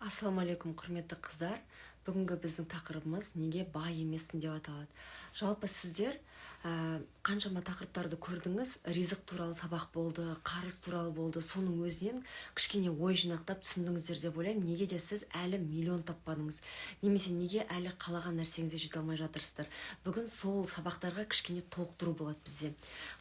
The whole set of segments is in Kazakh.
Ассалаумағалейкум, құрметті қыздар. Бүгінгі біздің тақырыбымыз неге бай емеспін деп аталады. Жалпы сіздер қаншама тақырыптарды көрдіңіз. Ризық туралы сабақ болды, қарыз туралы болды. Соның өзінен кішкене ой жинақтап түсіндіңіздер деп ойлаймын. Неге де сіз әлі миллион таппадыңыз, немесе неге әлі қалаған нәрсеңізге жете алмай жатырсыздар. Бүгін сол сабақтарға кішкене толықтыру болады бізде.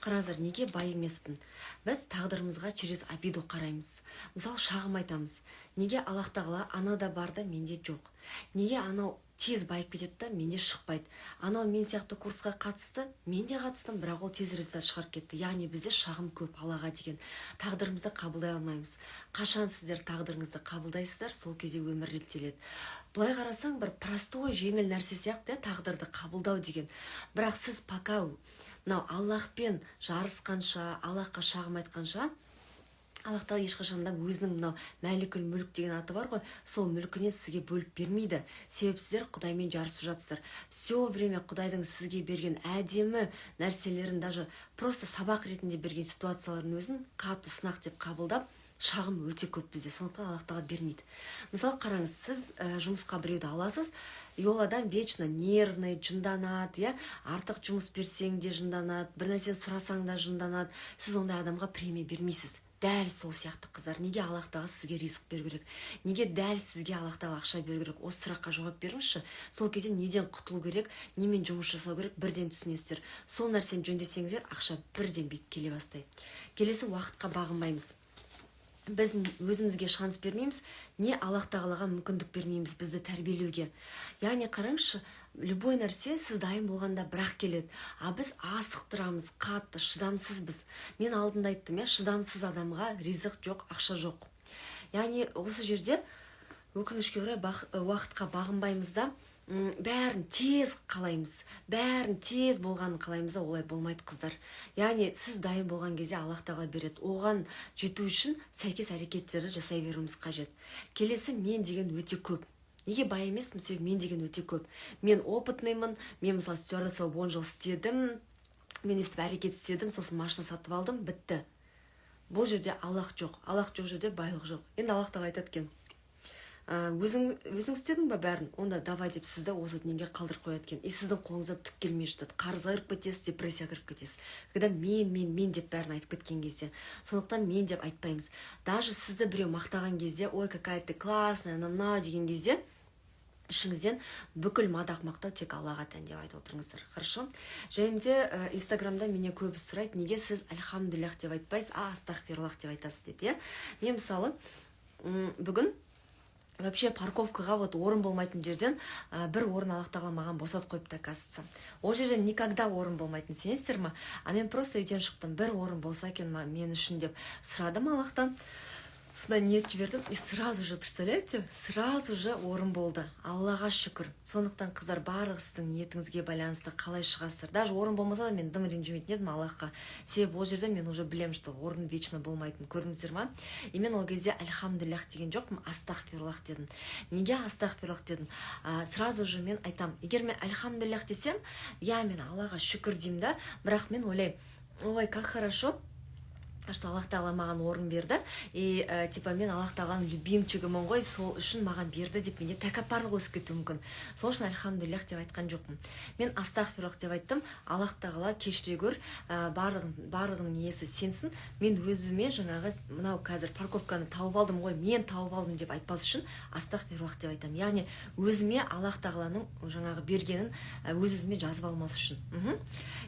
Қараңыздар, неге бай емеспін? Біз тағдырымызға через обиду қараймыз. Мысалы, шағым айтамыз. Неге Аллах тағала анада бар да менде жоқ? Неге анау тез байып кетеді да менде шықпайды? Анау мен сияқты курсқа қатысты, мен де қатыстым, бірақ ол тез результат шығарып кетті. Яғни бізде шағым көп Аллаға деген. Тағдырымызды қабылдай алмаймыз. Қашан сіздер тағдырыңызды қабылдайсыздар, сол кезде өмір реттеледі. Былай қарасаң, бір простой, жеңіл нәрсе сияқты, тағдырды қабылдау деген. Бірақ сіз пока мынау Аллахпен жарысқанша, Аллахқа шағым айтқанша, Аллах тағала ешқашанда өзінің мынау мәликул мүлк деген аты бар ғой, сол мүлкіне сізге бөліп бермейді. Себебі сіздер Құдаймен жарысып жатсыздар. Все время Құдайдың сізге берген әдемі нәрселерін, даже просто сабақ ретінде берген ситуациялардың өзін қатты сынақ деп қабылдап, шағым өте көп бізде. Сондықтан Аллах тағала бермейді. Мысалы, қараңыз, сіз жұмысқа біреуді аласыз, и ол адам вечно нервный, жынданады, артық жұмыс берсең де жынданады, бір нәрсені сұрасаң да жынданады. Сіз ондай адамға премия бермейсіз. Дәл сол сияқты қыздар. Неге Аллах тағала сізге ризық беру керек? Неге дәл сізге Аллах тағала ақша беру керек? Осы сұраққа жауап беріңізші. Сол кезде неден құтылу керек, немен жұмыс жасау керек, бірден түсінесіздер. Сол нәрсені жөндесеңіздер, ақша бірден бит келе бастайды. Келесі, уақытқа бағынбаймыз. Біз өзімізге шанс бермейміз, не Аллах тағалаға мүмкіндік бермейміз бізді тәрбиелеуге. Яғни қараңызшы, любой нәрсе сіз дайын болғанда бірақ келеді. Біз асықтырамыз, қатты, шыдамсызбыз. Мен алдында айттым, шыдамсыз адамға ризық жоқ, ақша жоқ. Яғни осы жерде өкінішке орай уақытқа бағынбаймыз да, бәрін тез қалаймыз, бәрін тез болғанын қалаймыз да, олай болмайды қыздар. Яғни сіз дайын болған кезде Аллах тағала береді. Оған жету үшін сәйкес әрекеттерді жасай беруіміз қажет. Келесі, мен деген өте көп. Неге бай емеспін? Себебі мен деген өте көп. Мен опытныймын, мен мысалы стюардесса 10 жыл істедім, мен өстіп әрекет істедім, сосын машина сатып алдым, бітті. Бұл жерде Аллах жоқ, Аллах жоқ жерде байлық жоқ. Енді Аллах тағала айтады екен, өзің істедің ба бәрін, онда давай деп сізді осы дүниеге қалдырып қояды екен. И сіздің қолыңыздан түк келмей жатады. Қарызға кіріп кетесіз, депрессияға кіріп кетесіз. Когда мен деп бәрін айтып кеткен кезде. Сондықтан мен деп айтпаймыз. Даже сізді біреу мақтаған кезде, ой, какая ты классная, мынау деген кезде, ішіңізден бүкіл мадақ мақтау тек Аллаға тән деп айтып отырыңыздар. Хорошо? Және де Инстаграмда менен көбісі сұрайды, неге сіз альхамдулиллах деп айтпайсыз, астағфируллах деп айтасыз дейді. Мен мысалы бүгін вообще парковкаға орын болмайтын жерден бір орын Аллах тағала маған босатып қойыпты, оказывается. Ол жерде никогда орын болмайтын, сенесіздер ма? Мен просто үйден шықтым, бір орын болса екен мен үшін деп сұрадым Аллахтан. Сонда ниет жібердім, и сразу же, представляете, сразу же орын болды. Аллаға шүкір. Сондықтан қыздар, барлығы сіздің ниетіңізге байланысты қалай шығасыздар. Даже орын болмаса да мен дым ренжімейтін едім Аллахқа. Себебі ол жерде мен уже білемін, что орын вечно болмайтын. Көрдіңіздер ма? И мен ол кезде альхамдулиллах деген жоқпын, астағфируллах дедім. Неге астағфируллах дедім? Сразу же мен айтам, егер мен альхамдулиллах десем, мен Аллаға шүкір деймін да, бірақ мен ойлаймын, ой, как хорошо, что Аллах тағала маған орын берді, и мен Аллах тағаланың любимчигімін ғой, сол үшін маған берді деп менде тәкаппарлық өсіп кетуі мүмкін. Сол үшін альхамдулиллах деп айтқан жоқпын. Мен астағфируллах деп айттым. Аллах тағала кешіре гөр, барлығының иесі сенсің. Мен өзіме жаңағы мынау қазір парковканы тауып алдым ғой, мен тауып алдым деп айтпас үшін астағфируллах деп айтам. Яғни өзіме Аллах тағаланың жаңағы бергенін өзіме жазып алмас үшін.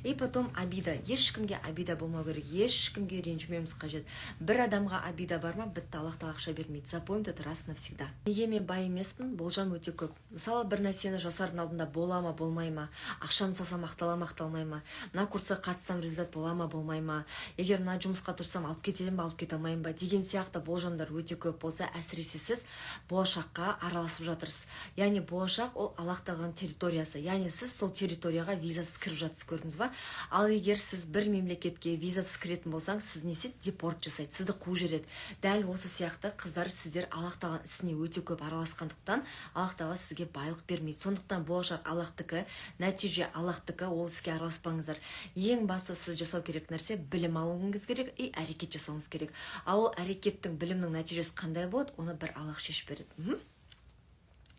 И потом обида. Ешкімге обида болмау керек, ешкімге ренжімеуіміз қажет. Бір адамға обида бар ма, бітті, Аллах тағала ақша бермейді. Запомните это раз навсегда. Неге мен бай емеспін? Болжам өте көп. Мысалы, бір нәрсені жасардың алдында бола ма, болмай ма, ақшам салсам ақталмай ма, мына курсқа қатыссам результат бола ма, болмай ма, егер мына жұмысқа тұрсам алып кетемін ба, алып кете алмаймын ба деген сияқты болжамдар өте көп болса, әсіресе сіз болашаққа араласып жатырсыз. Яғни болашақ ол Аллах тағаланың территориясы. Яғни сіз сол территорияға визасыз кіріп жатсыз, көрдіңіз ба? Ал егер сіз бір мемлекетке визасыз кіретін болсаңыз, сіз не істейді? Депорт жасайды, сізді қуып жібереді. Дәл осы сияқты қыздар, сіздер Аллах тағаланың ісіне өте көп араласқандықтан Аллах тағала сізге байлық бермейді. Сондықтан болашақ Аллахтікі, нәтиже Аллахтікі, ол іске араласпаңыздар. Ең басты сіз жасау керек нәрсе білім алуыңыз керек и әрекет жасауыңыз керек. Ал ол әрекеттің, білімнің нәтижесі қандай болады, оны бір Аллах шешіп береді.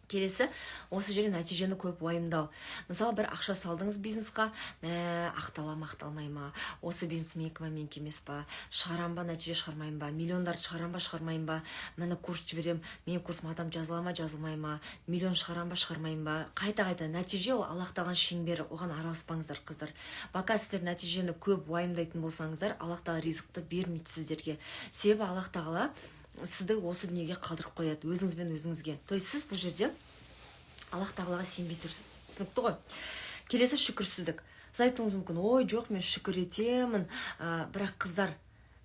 Келесі, осы жерде нәтижені көп уайымдау. Мысалы, бір ақша салдыңыз бизнесқа, ақтала ма, ақталмай ма, осы бизнес менікі ма, менікі емес па, шығарам ба, нәтиже шығармайым ба, миллиондарды шығарам ба, шығармайым ба, міне курс жіберем, менің курсыма адам жазыла ма, жазылмай ма, миллион шығарам ба, шығармайым ба, қайта нәтиже ол Аллах тағаланың шеңбері, оған араласпаңыздар қыздар. Бака сіздер нәтижені көп уайымдайтын болсаңыздар, Аллах тағала ризықты бермейді сіздерге. Себебі Аллах тағала сізді осы дүниеге қалдырып қояды, өзіңізбен өзіңізге. То есть сіз бұл жерде Аллах тағалаға сенбей тұрсыз. Түсінікті ғой. Келесі, шүкірсіздік. Сіз айтуыңыз мүмкін, ой жоқ, мен шүкір етемін. Бірақ қыздар,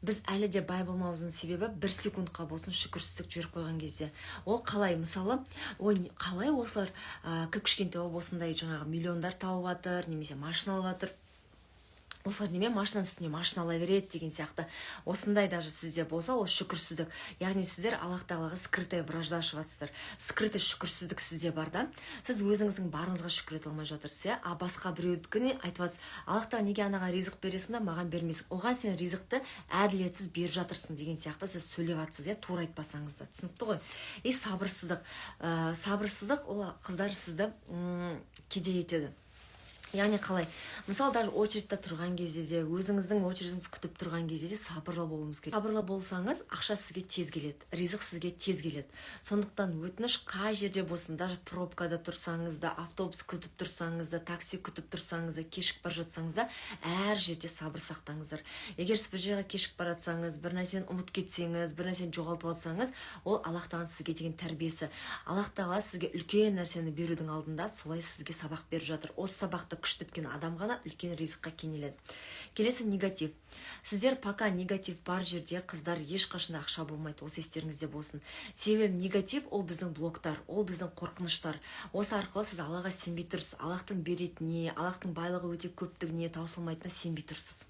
біз әлі де бай болмауымыздың себебі 1 секундқа болсын шүкірсіздік жіберіп қойған кезде. Ол қалай? Мысалы, ой, қалай осылар кіп-кішкентай болып осындай жаңағы миллиондар тауып жатыр, немесе машина алып жатыр. Осылар неме машинаның үстіне машина ала береді деген сияқты. Осындай даже сізде болса, ол шүкірсіздік. Яғни сіздер Аллах тағалаға скрытая вражда ашып жатсыздар. Скрытый шүкірсіздік сізде бар да. Сіз өзіңіздің барыңызға шүкір ете алмай жатырсыз, а басқа біреудікіне айтып жатсыз. Аллах тағала неге анаға ризық бересің да маған бермейсің? Оған сен ризықты әділетсіз беріп жатырсың деген сияқты сіз сөйлеп жатсыз, тура айтпасаңыз да. Түсінікті ғой? И сабырсыздық. Сабырсыздық ол қыздар сізді кедей етеді. Яғни қалай? Мысалы, даже очередьте тұрған кезде де, өзіңіздің очередіңізді күтіп тұрған кезде де сабырлы болуыңыз керек. Сабырлы болсаңыз, ақша сізге тез келеді, ризық сізге тез келеді. Сондықтан өтініш қай жерде болсын, даже пробкада тұрсаңыз да, автобус күтіп тұрсаңыз да, такси күтіп тұрсаңыз да, кешігіп бара жатсаңыз да, әр жерде сабыр сақтаңыздар. Егер сіз бір жерге кешігіп бара жатсаңыз, бір нәрсені ұмытып кетсеңіз, бір нәрсені жоғалтып алсаңыз, ол Аллах тағаланың сізге деген тәрбиесі. Аллах тағала сізге үлкен нәрсені берудің алдында солай сізге сабақ беріп жатыр. Осы сабақты күшті еткен адам ғана үлкен ризыққа кенеледі. Келесі, негатив. Сіздер пока негатив бар жерде қыздар ешқашанда ақша болмайды, осы естеріңізде болсын. Себебі негатив ол біздің блоктар, ол біздің қорқыныштар. Осы арқылы сіз Аллаға сенбей тұрсыз, Аллахтың беретініне, Аллахтың байлығы өте көптігіне, таусылмайтынына сенбей тұрсыз.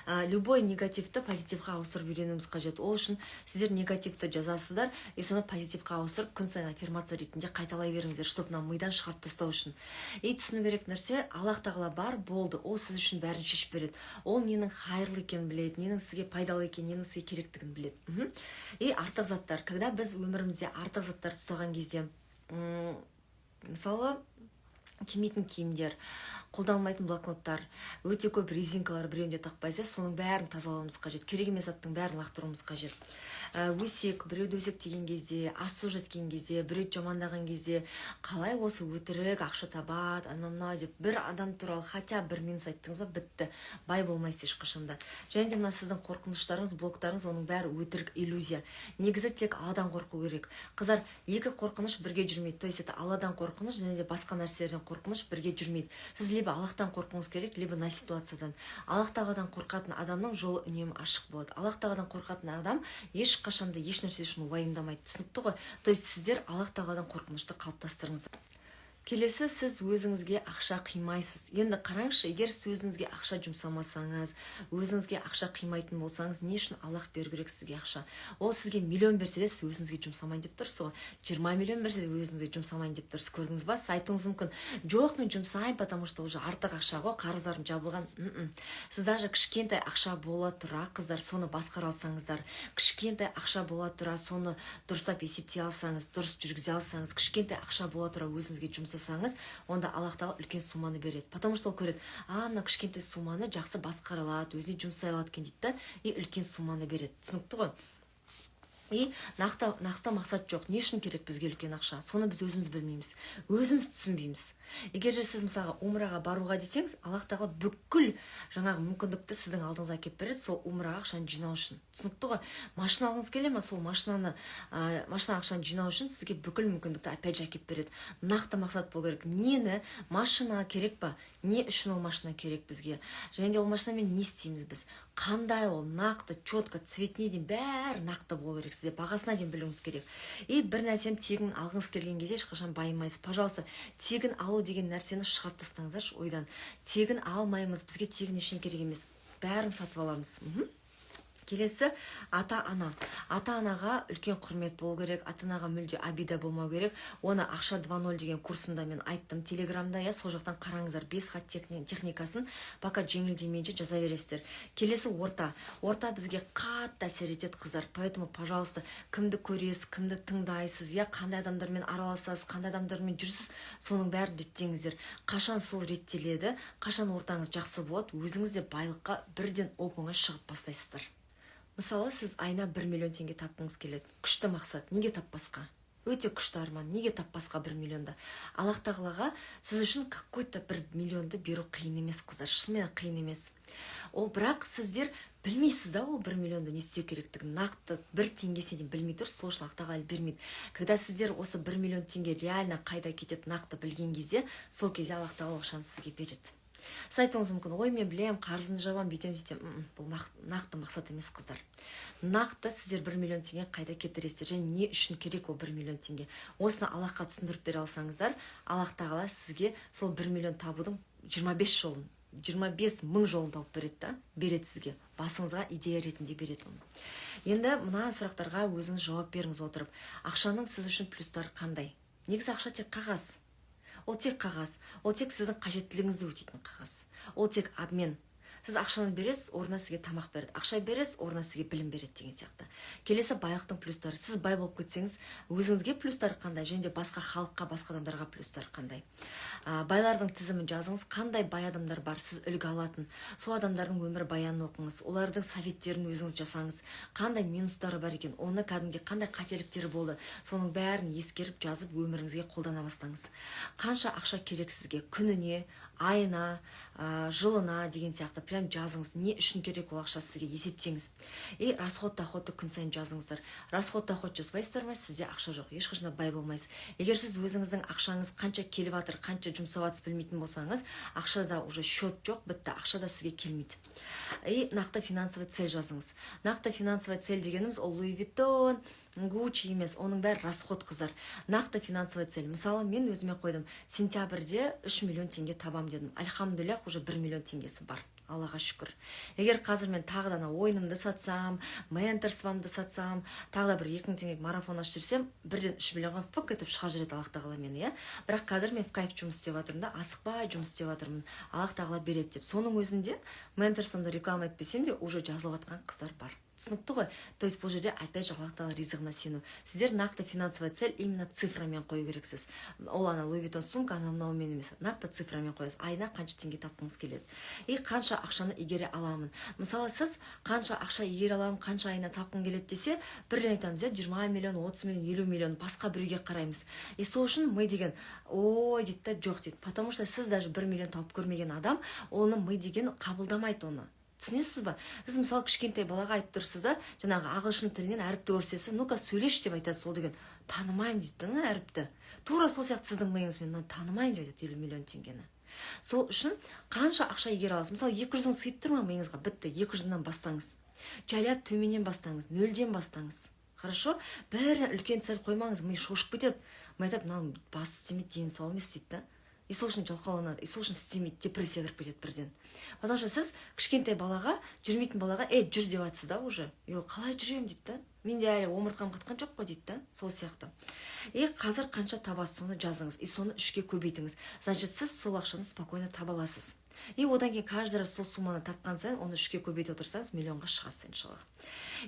Любой негативті позитивқа ауыстырып үйренуіміз қажет. Ол үшін сіздер негативті жазасыздар, и соны позитивқа ауыстырып күн сайын аффирмация ретінде қайталай беріңіздер, чтобы мидан шығарып тастау үшін. И түсіну керек нәрсе, Аллах тағала бар, болды, ол сіз үшін бәрін шешіп береді. Ол ненің хайырлы екенін біледі, ненің сізге пайдалы екенін, ненің сізге керектігін біледі. И артық заттар, когда біз өмірімізде артық заттар ұстаған кезде, мысалы, кимейтін киімдер, қолданылмайтын блокноттар, өте көп резинкалар біреуінде тақпайсыз, соның бәрін тазалауымыз қажет. Керек емес заттың бәрін лақтыруымыз қажет. Өсек, біреуді өсек деген кезде, асу жеткен кезде, біреуді жамандаған кезде, қалай осы өтірік ақша табады, анамна деп бір адам туралы хотя бір минус айттыңыз ба, бітті. Бай болмайсыз ешқашанда. Және де мына сіздің қорқыныштарыңыз, блоктарыңыз, оның бәрі өтірік иллюзия. Негізі тек Алладан қорқу керек. Қыздар, екі қорқыныш бірге жүрмейді. То есть это Алладан қорқыныш және де басқа нәрселерден қорқыныш бірге жүрмейді. Сіз либо Аллахтан қорқуыңыз керек, либо на ситуациядан. Аллах тағаладан қорқатын адамның жолы үнемі ашық болады. Аллах тағаладан қорқатын адам ешқашанда еш нәрсе үшін уайымдамайды. Түсінікті ғой? То есть сіздер Аллах тағаладан қорқынышты қалыптастырыңыз. Келесі, сіз өзіңізге ақша қимайсыз. Енді қараңызшы, егер сіз өзіңізге ақша жұмсамасаңыз, өзіңізге ақша қимайтын болсаңыз, не үшін Аллах беру керек сізге ақша? Ол сізге миллион берсе де, сіз өзіңізге жұмсамайын деп тұрсыз ғой. 20 миллион берсе де өзіңізге жұмсамайын деп тұрсыз. Көрдіңіз ба? Сіз айтуыңыз мүмкін, жоқ, мен жұмсаймын, потому что уже артық ақша ғой, қарыздарым жабылған. Сіз даже кішкентай ақша бола тұра, қыздар, соны басқара алсаңыздар, кішкентай ақша бола тұра, соны дұрыстап есептей алсаңыз, дұрыс жүргізе алсаңыз, кішкентай ақша бола тұра өзіңізге жұмсасаңыз, онда Аллах тағала үлкен сумманы береді. Потому что ол көреді, мына кішкентай сумманы жақсы басқара алады, өзіне жұмсай алады екен дейді, и үлкен сумманы береді. Түсінікті ғой? И нақты мақсат жоқ. Не үшін керек бізге үлкен ақша? Соны біз өзіміз білмейміз, өзіміз түсінбейміз. Егер сіз мысалға умраға баруға десеңіз, Аллах тағала бүкіл жаңағы мүмкіндікті сіздің алдыңызға әкеліп береді, сол умраға ақшаны жинау үшін. Түсінікті ғой? Машина алғыңыз келе ме? Сол машина ақшаны жинау үшін сізге бүкіл мүмкіндікті опять же әкеліп береді. Нақты мақсат болу керек. Нені? Машина керек па? Не үшін ол машина керек бізге? Және де ол машинамен не істейміз біз? Қандай ол нақты, четко, цветіне дейін бәрі нақты болу керек. Сізде бағасына дейін білуіңіз керек. И бір нәрсені тегін алғыңыз келген кезде ешқашан байымайсыз. Пожалуйста, тегін алу деген нәрсені шығарып тастаңыздаршы ойдан. Тегін алмаймыз, бізге тегін ештеңе керек емес. Бәрін сатып аламыз. Келесі ата-ана. Ата-анаға үлкен құрмет болу керек, ата-анаға мүлде обида болмау керек. Оны ақша 2.0 деген курсымда мен айттым телеграмда, сол жақтан қараңыздар. 5 хат техникасын пока жеңілдемейінше жаза бересіздер. Келесі орта. Орта бізге қатты әсер етеді қыздар. Поэтому, пожалуйста, кімді көресіз, кімді тыңдайсыз, қандай адамдармен араласасыз, қандай адамдармен жүрсіз, соның бәрін реттеңіздер. Қашан сол реттеледі, қашан ортаңыз жақсы болады, өзіңіз де байлыққа бірден оп-оңай шығып бастайсыздар. Мысалы, сіз айына 1 миллион теңге тапқыңыз келеді. Күшті мақсат, неге таппасқа? Өте күшті арман, неге таппасқа 1 миллионды? Аллах тағалаға сіз үшін какой-то 1 миллионды беру қиын емес, қыздар, шынымен қиын емес. Бірақ сіздер білмейсіз да, ол 1 миллионды не істеу керектігін, нақты 1 теңгесіне дейін білмей тұрсыз, сол үшін Аллах тағала бермейді. Когда сіздер осы 1 миллион теңге реально қайда кетеді нақты білген кезде, сол кезде Аллах тағала ақшаны сізге береді. Сіз айтуыңыз мүмкін, ой, мен білем, қарызын жабам, бүйтем, сөйтем. Бұл нақты мақсат емес, қыздар. Нақты сіздер 1 миллион теңге қайда кетіресіздер, және не үшін керек ол 1 миллион теңге. Осыны Аллахқа түсіндіріп бере алсаңыздар, Аллах тағала сізге сол 1 миллион табудың 25 жолын, 25 мың жолын тауып береді сізге. Басыңызға идея ретінде береді оны. Енді мына сұрақтарға өзіңіз жауап беріңіз отырып. Ақшаның сіз үшін плюстары қандай? Негізі ақша тек қағаз. Ол тек қағаз, ол тек сіздің қажеттілігіңізді өтейтін қағаз. Ол тек обмен. Сіз ақшаны бересіз, орнына сізге тамақ береді. Ақша бересіз, орнына сізге білім береді деген сияқты. Келесі байлықтың плюстары. Сіз бай болып кетсеңіз, өзіңізге плюстары қандай, және де басқа халыққа, басқа адамдарға плюстары қандай. Байлардың тізімін жазыңыз, қандай бай адамдар бар, сіз үлгі алатын. Сол адамдардың өмір баянын оқыңыз, олардың советтерін өзіңіз жасаңыз. Қандай минустары бар екен, оны кәдімгідей қандай қателіктері болды, соның бәрін ескеріп жазып өміріңізге қолдана бастаңыз. Қанша ақша керек сізге, күніне, айына, жылына деген сияқты прям жазыңыз. Не үшін керек ол ақша сізге есептеңіз. Расход доходты күн сайын жазыңыздар. Расход доход жазбайсыздар ма, сізде ақша жоқ, ешқашанда бай болмайсыз. Егер сіз өзіңіздің ақшаңыз қанша келіп жатыр, қанша жұмсап жатсыз білмейтін болсаңыз, ақшада уже счет жоқ, бітті, ақшада сізге келмейді. Нақты финансовый цель жазыңыз. Нақты финансовый цель дегеніміз ол Луи Виттон, Гуччи емес, оның бәрі расход, қыздар. Нақты финансовый цель. Мысалы, мен өзіме қойдым, сентябрьде 3 миллион теңге табам дедім. Альхамдулиллах, уже 1 миллион теңгесі бар. Аллаға шүкір. Егер қазір мен тағы да ойынымды сатсам, менторствомды сатсам, тағы да бір 2 мың теңге марафон ашып жүрсем, бірден 3 миллионға фык етіп шыға жүреді Аллах тағала мені, Бірақ қазір мен в кайф жұмыс істеп жатырмын да, асықпай жұмыс істеп жатырмын. Аллах тағала береді деп. Соның өзінде менторствомды реклама етпесем де уже жазылып жатқан қыздар бар. Түсінікті ғой? То есть бұл жерде опять же Аллах тағала ризығына сену. Сіздер нақты финансовый цель именно цифрамен қою керексіз. Ол ана Луи Виттон сумка, ана мынаумен емес. Нақты цифрамен қоясыз. Айына қанша теңге тапқыңыз келеді. Қанша ақшаны игере аламын. Мысалы, сіз қанша ақша игере аламын, қанша айына тапқың келеді десе, бірден айтамыз, 20 миллион, 30 миллион, 50 миллион басқа біреуге қараймыз. Сол үшін мы деген, ой дейді, жоқ дейді. Потому что сіз даже 1 миллион тауып көрмеген адам, оны мы деген қабылдамайды оны. Түсінесіз ба? Сіз мысалы кішкентай балаға айтып тұрсыз да, жаңағы ағылшын тілінен әріпті көрсесі, ну-ка сөйлеш деп айтасыз, ол деген танымаймын дейді, әріпті. Тура сол сияқты сіздің миыңызбен танымаймын деп айтады 50 миллион теңгені. Сол үшін қанша ақша игере аласыз? Мысалы 200 мың сыйып тұр ма миыңызға? Бітті, 200-нан бастаңыз. Жайлап төменнен бастаңыз, 0-ден бастаңыз. Хорошо? Бәрі үлкен цель қоймаңыз, ми шошып кетеді. Ми айтады, мынаның басы істемейді, дені сау емес дейді да. Сол үшін жалқауланады, сол үшін істемейді, депрессия кіріп кетеді бірден. Потому что сіз кішкентай балаға, жүрмейтін балаға, жүр деп айтсыз да уже. Қалай жүремін дейді да. Менде әлі омыртқам қатқан жоқ қой дейді да. Сол сияқты. Қазір қанша табасыз, соны жазыңыз. Соны 3-ке көбейтіңіз. Значит, сіз сол ақшаны спокойно таба аласыз. Одан кейін каждый раз сол сумманы тапқан сайын, оны 3-ке көбейтіп отырсаңыз, миллионға шығасыз иншаллах.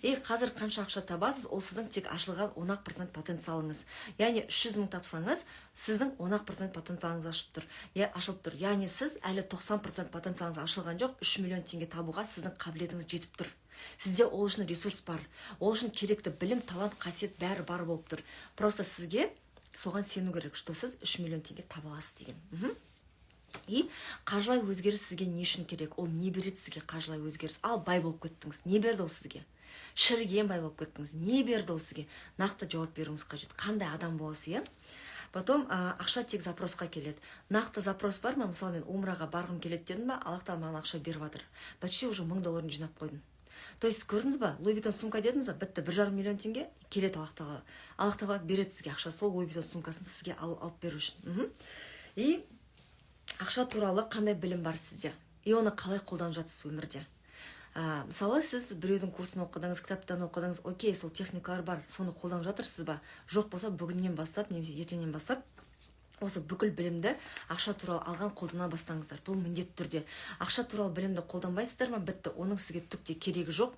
Қазір қанша ақша табасыз, ол сіздің тек ашылған 10% потенциалыңыз. Яғни 300 мың тапсаңыз, сіздің 10% потенциалыңыз ашылып тұр. Яғни сіз әлі 90% потенциалыңыз ашылған жоқ, 3 миллион теңге табуға сіздің қабілетіңіз жетіп тұр. Сізде ол үшін ресурс бар. Ол үшін керекті білім, талант, қасиет бәрі бар болып тұр. Просто сізге соған сену керек, что сіз 3 миллион теңге таба аласыз деген. Қаржылай өзгеріс сізге не үшін керек? Ол не береді сізге қаржылай өзгеріс? Ал бай болып кеттіңіз. Не берді ол сізге? Шіріген бай болып кеттіңіз. Не берді ол сізге? Нақты жауап беруіңіз қажет. Қандай адам боласыз, Потом ақша тек запросқа келеді. Нақты запрос бар ма? Мысалы, мен умраға барғым келеді дедім ба? Аллах тағала маған ақша беріп жатыр. Почти уже $1000 жинап қойдым. То есть, көрдіңіз ба? Луи Виттон сумка дедіңіз ба? Бітті, 1,5 миллион теңге келеді Аллах тағала. Аллах тағала береді сізге ақша. Сол Луи Виттон сумкасын сізге алып беру үшін. Ақша туралы қандай білім бар сізде? Оны қалай қолданып жатсыз өмірде? Мысалы сіз біреудің курсын оқыдыңыз, кітаптан оқыдыңыз, окей, сол техникалар бар, соны қолданып жатырсыз ба? Жоқ болса бүгіннен бастап немесе ертеңнен бастап осы бүкіл білімді ақша туралы алған қолдана бастаңыздар. Бұл міндетті түрде. Ақша туралы білімді қолданбайсыздар ма? Бітті. Оның сізге түк те керегі жоқ.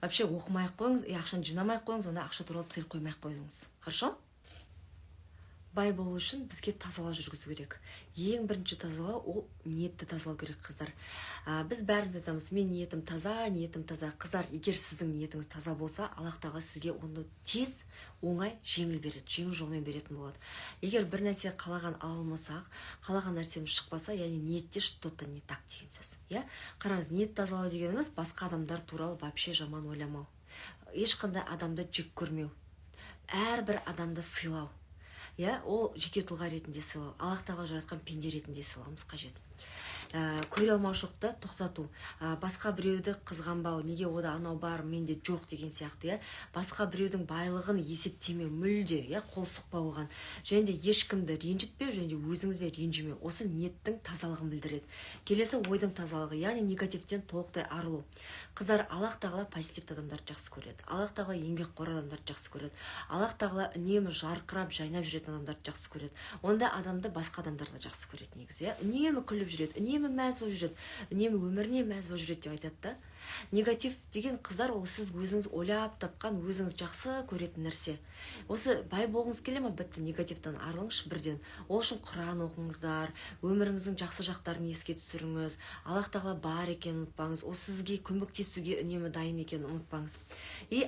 Вообще оқымай-ақ қойыңыз, ақшаны жинамай-ақ қойыңыз, онда ақша туралы цель қоймай-ақ қойыңыз. Хорошо? Бай болу үшін бізге тазалау жүргізу керек. Ең бірінші тазалау ол ниетті тазалау керек, қыздар. Біз бәріміз айтамыз, мен ниетім таза, ниетім таза. Қыздар, егер сіздің ниетіңіз таза болса, Аллах тағала сізге оны тез, оңай, жеңіл береді, жеңіл жолмен беретін болады. Егер бір нәрсе қалаған алмасақ, қалаған нәрсеміз шықпаса, яғни ниетте что-то не так деген сөз. Қараңыз, ниет тазалау дегеніміз басқа адамдар туралы вообще жаман ойламау. Ешқандай адамды жек көрмеу. Әрбір адамды сыйлау. Ол жеке тұлға ретінде сыйлау, Аллах тағала жаратқан пенде ретінде сыйлауымыз қажет. Көре алмаушылықты тоқтату, басқа біреуді қызғанбау, неге ода анау бар, менде жоқ деген сияқты, басқа біреудің байлығын есептемеу, мүлде, қол сұқпау оған, және де ешкімді ренжітпеу, және де өзіңізде ренжімеу. Осы ниеттің тазалығын білдіреді. Келесі ойдың тазалығы, яғни негативтен толықтай арылу. Қыздар, Аллах тағала позитивті адамдарды жақсы көреді. Аллах тағала еңбекқор адамдарды жақсы көреді. Аллах тағала үнемі жарқырап, жайнап жүретін адамдарды жақсы көреді. Онда адамды басқа адамдар да жақсы көреді негізі. Үнемі күліп жүреді, үнемі мәз болып жүреді, үнемі өміріне мәз болып жүреді деп айтады да. Негатив деген, қыздар, ол сіз өзіңіз ойлап тапқан, өзіңіз жақсы көретін нәрсе. Осы бай болғыңыз келе ме? Бітті, негативтен арылыңызшы бірден. Ол үшін Құран оқыңыздар, өміріңіздің жақсы жақтарын еске түсіріңіз. Аллах тағала бар екенін ұмытпаңыз. Ол сізге көмектесуге үнемі дайын екенін ұмытпаңыз.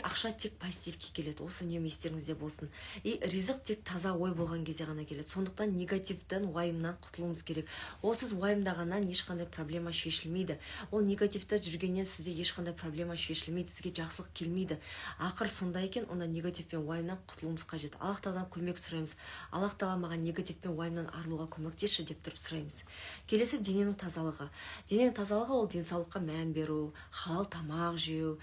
Ақша тек позитивке келеді. Осы үнемі естеріңізде болсын. Ризық тек таза ой болған кезде ғана келеді. Сондықтан негативтен, уайымнан құтылуымыз керек. Ол сіз уайымдағаннан ешқандай проблема шешілмейді. Ол негативте жүргеннен сізде ешқандай проблема шешілмейді, сізге жақсылық келмейді. Ақыр сонда екен, онда негатив пен уайымнан құтылуымыз қажет. Аллах тағаладан көмек сұраймыз. Аллах тағала маған негатив пен уайымнан арылуға көмектесші деп тұрып сұраймыз. Келесі дененің тазалығы. Дененің тазалығы ол денсаулыққа мән беру, халал тамақ жеу,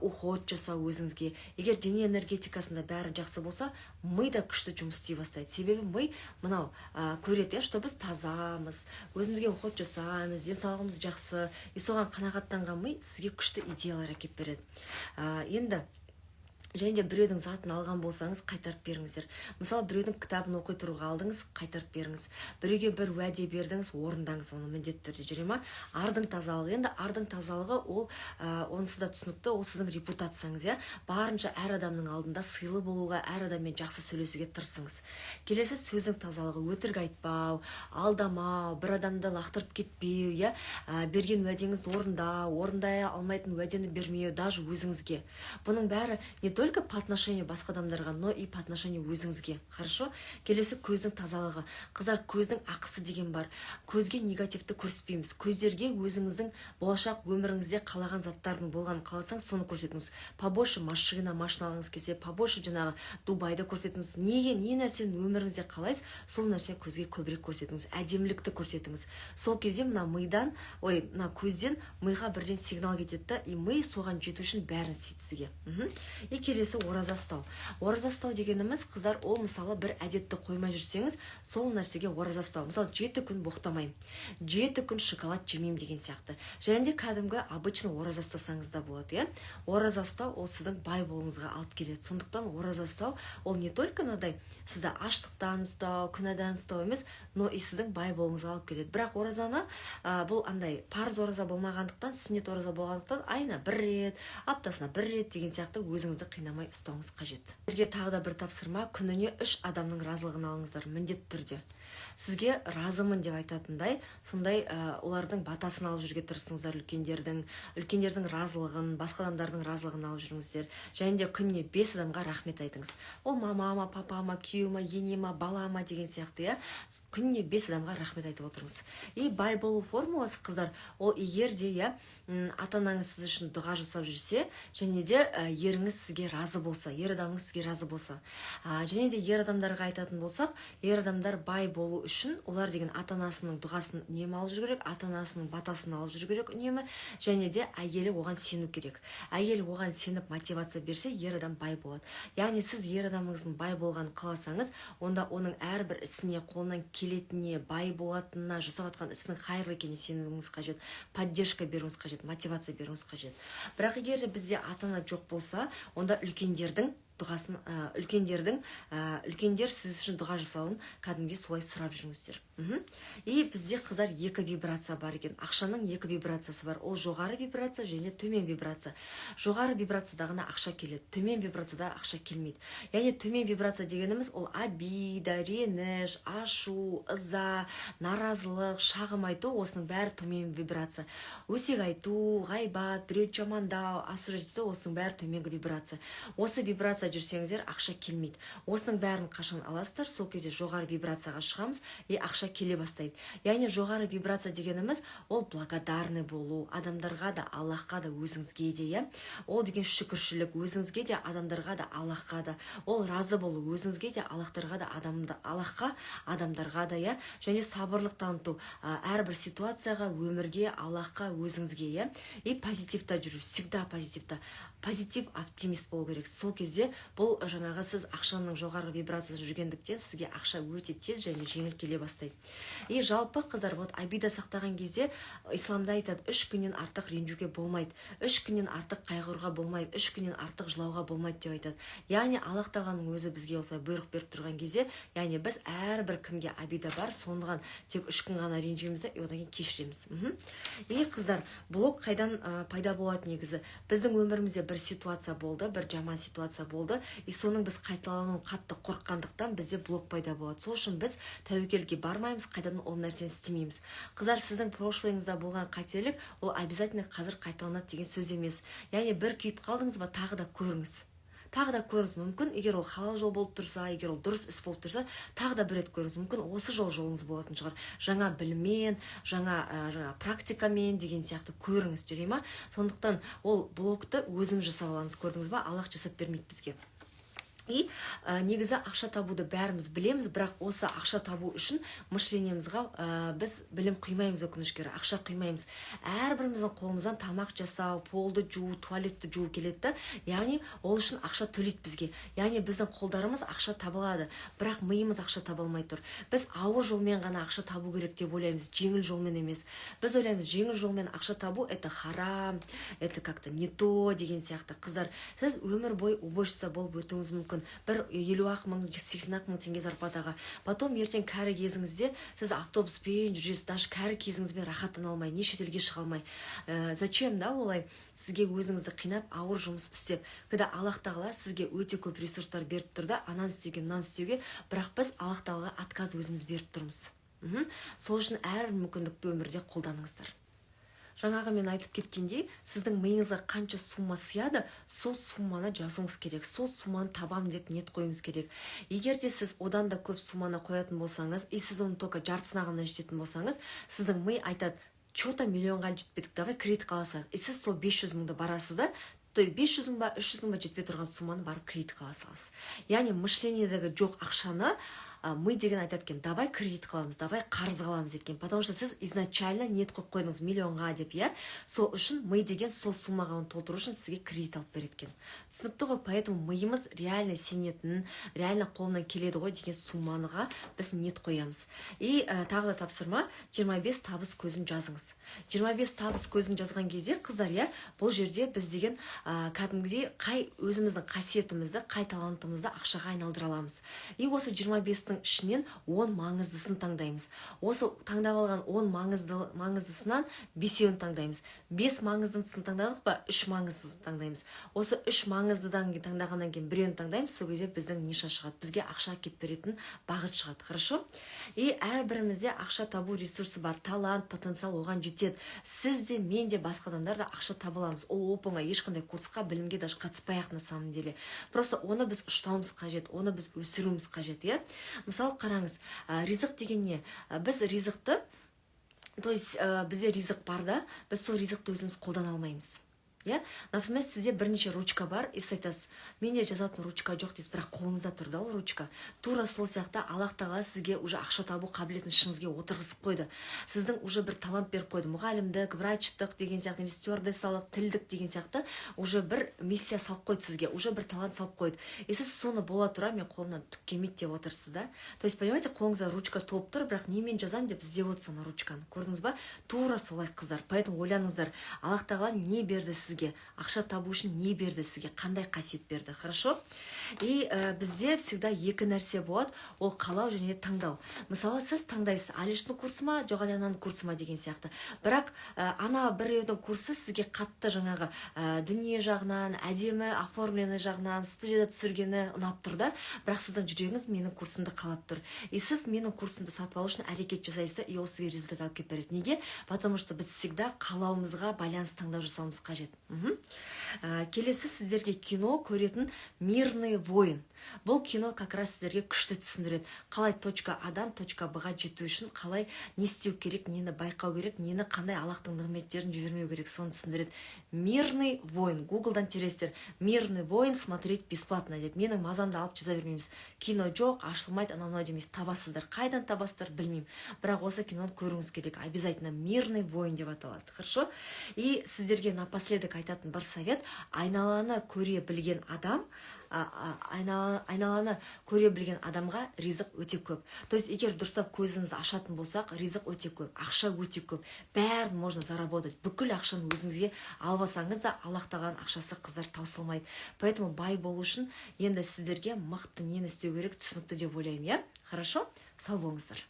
уход жасау өзіңізге. Егер дене энергетикасында бәрі жақсы болса, ми да күшті жұмыс істей бастайды. Себебі ми мынау көреді, что біз тазамыз, өзімізге уход жасаймыз, денсаулығымыз жақсы, соған қанағаттанған ми сізге күшті идеялар әкеп береді. Енді және де біреудің затын алған болсаңыз, қайтарып беріңіздер. Мысалы, біреудің кітабын оқи тұруға алдыңыз, қайтарып беріңіз. Біреуге бір уәде бердіңіз, орындаңыз оны міндетті түрде, жүре ма? Ардың тазалығы. Енді ардың тазалығы ол онысы да түсінікті, ол сіздің репутацияңыз, барынша әр адамның алдында сыйлы болуға, әр адаммен жақсы сөйлесуге тырысыңыз. Келесі сөздің тазалығы, өтірік айтпау, алдамау, бір адамды лақтырып кетпеу, берген уәдеңізді орындай алмайтын уәдені бермеу, даже өзіңізге. Бұның бәрі не только по отношению басқа адамдарға, но и по отношению өзіңізге. Хорошо? Келесі көздің тазалығы. Қыздар, көздің ақысы деген бар. Көзге негативті көрсетпейміз. Көздерге өзіңіздің болашақ өміріңізде қалаған заттардың болғанын қаласаңыз, соны көрсетіңіз. Побольше машина алғыңыз келсе, побольше жаңағы Дубайды көрсетіңіз. Не нәрсені өміріңізде қалайсыз, сол нәрсе көзге көбірек көрсетіңіз. Әдемілікті көрсетіңіз. Сол кезде мына көзден миға бірден сигнал кетеді, и ми соған жету үшін бәрін істейді сізге. Келесі ораза ұстау. Ораза ұстау дегеніміз, қыздар, ол мысалы бір әдетті қоймай жүрсеңіз, сол нәрсеге ораза ұстау. Мысалы, 7 күн боқтамайым, 7 күн шоколад жемеймін деген сияқты. Және де кәдімгі обычно ораза ұстасаңыз да болады. Ораза ұстау ол сіздің бай болуыңызға алып келеді. Сондықтан ораза ұстау ол не только мынадай сізді аштықтан ұстау, күнәдан ұстау емес, но и сіздің бай болуыңызға алып келеді. Бірақ оразаны бұл андай парыз ораза болмағандықтан, сүннет ораза болғандықтан айына бір рет, аптасына бір рет деген сияқты өзіңізді қинамай ұстауыңыз қажет. Сізге тағы да бір тапсырма, күніне 3 адамның разылығын алыңыздар, міндетті түрде. Сізге разымын деп айтатындай, сондай олардың батасын алып жүрге тырысыңыздар, үлкендердің разылығын, басқа адамдардың разылығын алып жүріңіздер. Және де күніне 5 адамға рахмет айтыңыз. Ол мамама, папама, күйеуіме, енеме, балама деген сияқты, күніне 5 адамға рахмет айтып отырыңыз. И бай болу формуласы, қыздар, ол егер де ата-анаңыз сіз үшін дұға жасап жүрсе, және де еріңіз сізге сізге разы болса, ер адамыңыз сізге разы болса. Және де ер адамдарға айтатын болсақ, ер адамдар бай болу үшін олар деген ата-анасының дұғасын үнемі алып жүру керек, ата-анасының батасын алып жүру керек үнемі, және де әйелі оған сену керек. Әйелі оған сеніп мотивация берсе, ер адам бай болады. Яғни сіз ер адамыңыздың бай болғанын қаласаңыз, онда оның әрбір ісіне, қолынан келетініне, бай болатынына, жасап жатқан ісінің хайырлы екеніне сенуіңіз қажет, поддержка беруіңіз қажет, мотивация беруіңіз қажет. Бірақ егер бізде ата-ана жоқ болса, онда үлкендердің дұғасын, үлкендер сіз үшін дұға жасауын кәдімгі солай сұрап жүріңіздер. И бізде қыздар екі вибрация бар екен. Ақшаның екі вибрациясы бар. Ол жоғары вибрация және төмен вибрация. Жоғары вибрацияда ғана ақша келеді, төмен вибрацияда ақша келмейді. Яғни төмен вибрация дегеніміз ол обида, реніш, ашу, ыза, наразылық, шағым айту, осының бәрі төмен вибрация. Өсек айту, ғайбат, біреуді жамандау, асыру ету, осының бәрі төменгі вибрация. Осы вибрация жүрсеңіздер, ақша келмейді. Осының бәрін қашан аласыздар, сол кезде жоғары вибрацияға шығамыз, и ақша келе бастайды. Яғни жоғары вибрация дегеніміз ол благодарный болу, адамдарға да, Аллахқа да, өзіңізге де, ол деген шүкіршілік, өзіңізге де, адамдарға да, Аллахқа да. Ол разы болу, өзіңізге де, Аллахтарға да, Аллахқа, адамдарға да, және сабырлық таныту, әрбір ситуацияға, өмірге, Аллахқа, өзіңізге, и позитивта жүру, всегда позитивта. Позитив, оптимист болу керек. Сол кезде бұл жаңағы сіз ақшаның жоғары вибрациясы жүргендіктен сізге ақша өте тез және жеңіл келе бастайды. И жалпы қыздар, обида сақтаған кезде исламда айтады, 3 күннен артық ренжуге болмайды, 3 күннен артық қайғыруға болмайды, 3 күннен артық жылауға болмайды деп айтады. Яғни Аллах тағаланың өзі бізге осылай бұйрық беріп тұрған кезде, яғни біз әрбір кімге обида бар, сондықтан тек 3 күн ғана ренжиміз да, одан кейін кешіреміз. И қыздар, блок қайдан пайда болады негізі? Біздің өмірімізде бір ситуация болды, бір жаман ситуация болды, и соның біз қайталануын қатты қорыққандықтан бізде блок пайда болады. Сол үшін біз тәуекелге бармаймыз, қайдан ол нәрсені істемейміз. Қыздар, сіздің прошлойыңызда болған қателік, ол обязательно қазір қайталанады деген сөз емес. Яғни бір күйіп қалдыңыз ба, тағы да көріңіз. Тағы да көріңіз. Мүмкін, егер ол халал жол болып тұрса, егер ол дұрыс іс болып тұрса, тағы да бір рет көріңіз. Мүмкін осы жолыңыз болатын шығар. Жаңа біліммен, жаңа практикамен деген сияқты көріңіз, жүре ма? Сондықтан ол блокты өзім жасап аламыз, көрдіңіз ба? Аллах жасап бермейді бізге. И негізі ақша табуды бәріміз білеміз, бірақ осы ақша табу үшін мышлениемізға біз білім құймаймыз, өкінішке орай, ақша құймаймыз. Әрбіріміздің қолымыздан тамақ жасау, полды жуу, туалетті жуу келеді. Яғни ол үшін ақша төлейді бізге. Яғни біздің қолдарымыз ақша табылады, бірақ миымыз ақша таба алмай тұр. Біз ауыр жолмен ғана ақша табу керек деп ойлаймыз, жеңіл жолмен емес. Біз ойлаймыз, жеңіл жолмен ақша табу это харам, это как-то не то деген сияқты. Қыздар, сіз өмір бойы уборщица болып өтуіңіз мүмкін. Бір 50 мың, 80 мың теңге зарплатаға. Потом ертең кәрі кезіңізде сіз автобуспен жүресіз, даже кәрі кезіңізбен рахаттана алмай, не шетелге шыға алмай. Зачем да олай сізге өзіңізді қинап, ауыр жұмыс істеп? Когда Аллах тағала сізге өте көп ресурстар беріп тұр да, ананы істеуге, мынаны істеуге, бірақ біз Аллах тағалаға отказ өзіміз беріп тұрмыз. Сол үшін әр мүмкіндікті өмірде қолданыңыздар. Жаңағы мен айтып кеткендей, сіздің миыңызға қанша сумма сияды, сол сумманы жазуыңыз керек, сол сумманы табам деп ниет қойыңыз керек. Егер де сіз одан да көп сумманы қоятын болсаңыз, и сіз оны только жартысына ғана жететін болсаңыз, сіздің ми айтады, что-то миллионға жетпедік, давай кредит қаласақ. И сіз сол 500 мыңды барасыз да, 500 мың ба, 300 мың ба жетпей тұрған сумманы барып кредит қаласыз. Яғни мышлениедегі жоқ ақшаны мы деген айтады екен, давай кредит қыламыз, давай қарыз қыламыз еткен. Потому что сіз изначально ниет қойып қойдыңыз миллионға деп, сол үшін мы деген сол суммаға оны толтыру үшін сізге кредит алып береткен. Түсінікті ғой, поэтому миымыз реально сенетін, реально қолынан келеді ғой деген сумманыға біз ниет қоямыз. И тағы да тапсырма, 25 табыс көзін жазыңыз. 25 табыс көзін жазған кезде, қыздар, бұл жерде біз деген кәдімгідей қай өзіміздің қасиетімізді, қай талантымызды ақшаға айналдыра аламыз. И осы 25-тің ішінен 10 маңыздысын таңдаймыз. Осы таңдап алған 10 маңыздысынан 5-еуін таңдаймыз. 5 маңыздысын таңдадық па, 3 маңыздысын таңдаймыз. Осы 3 маңыздыдан таңдағаннан кейін 1-еуін таңдаймыз, сол кезде біздің ниша шығады. Бізге ақша әкеп беретін бағыт шығады, хорошо? И әрбірімізде ақша табу ресурсы бар, талант, потенциал оған жетеді. Сіз де, мен де, басқа адамдар да ақша таба аламыз. Ол оп-оңай, ешқандай курсқа, білімге даже қатыспай-ақ на самом деле. Просто оны біз ұштауымыз қажет, оны біз өсіруіміз қажет, Мысалы, қараңыз, ризық деген не? Біз ризықты, то есть бізде ризық бар да, біз сол ризықты өзіміз қолдана алмаймыз. иә. Например, сізде бірнеше ручка бар, и сіз айтасыз, менде жазатын ручка жоқ дейсіз, бірақ қолыңызда тұр да ол ручка. Тура сол сияқты Аллах тағала сізге уже ақша табу қабілетін ішіңізге отырғызып қойды. Сіздің уже бір талант беріп қойды. Мұғалімдік, врачтық деген сияқты, немесе стюардессалық, тілдік деген сияқты уже бір миссия салып қойды сізге, уже бір талант салып қойды. И сіз соны бола тұра мен қолымнан түк келмейді деп отырсыз да. То есть, понимаете, қолыңызда ручка толып тұр, бірақ немен жазамын деп іздеп отырсыз ана ручканы. Көрдіңіз ба? Тура солай қыздар. Поэтому ойланыңыздар, Аллах тағала не берді сізге? Ақша табу үшін не берді сізге? Қандай қасиет берді? Хорошо? И бізде всегда екі нәрсе болады, ол қалау және таңдау. Мысалы, сіз таңдайсыз, Алиштің курсы ма, жоқ Алянаның курсы ма деген сияқты. Бірақ ана біреудің курсы сізге қатты жаңағы дүние жағынан, әдемі оформленный жағынан, студияда түсіргені ұнап тұр да, бірақ сіздің жүрегіңіз менің курсымды қалап тұр. И сіз менің курсымды сатып алу үшін әрекет жасайсыз, и ол сізге результат алып келіп береді. Неге? Потому что біз всегда қалауымызға байланысты таңдау жасауымыз қажет. Келесі сіздерге кино көретін «Мирный воин». Бұл кино как раз сіздерге күшті түсіндіреді. Қалай точка А-дан точка Б-ға жету үшін қалай не істеу керек, нені байқау керек, нені қандай Аллахтың нығметтерін жібермеу керек, соны түсіндіреді. «Мирный воин». Гуглдан тересіздер. «Мирный воин» смотреть бесплатно деп. Менің мазамды алып жаза бермейміз. Кино жоқ, ашылмайды, анау демейсіз. Табасыздар. Қайдан табасыздар білмеймін. Бірақ осы киноны көруіңіз керек. Обязательно «Мирный воин» деп аталады. Хорошо? И сіздерге напоследок айтатын бір совет: айналаны көре білген адам, айналаны көре білген адамға ризық өте көп. То есть, егер дұрыстап көзімізді ашатын болсақ, ризық өте көп, ақша өте көп. Бәрін можно заработать. Бүкіл ақшаны өзіңізге алып алсаңыз да, Аллах тағаланың ақшасы қыздар таусылмайды. Поэтому бай болу үшін енді сіздерге мықты нені істеу керек түсінікті деп ойлаймын, иә? Хорошо? Сау болыңыздар.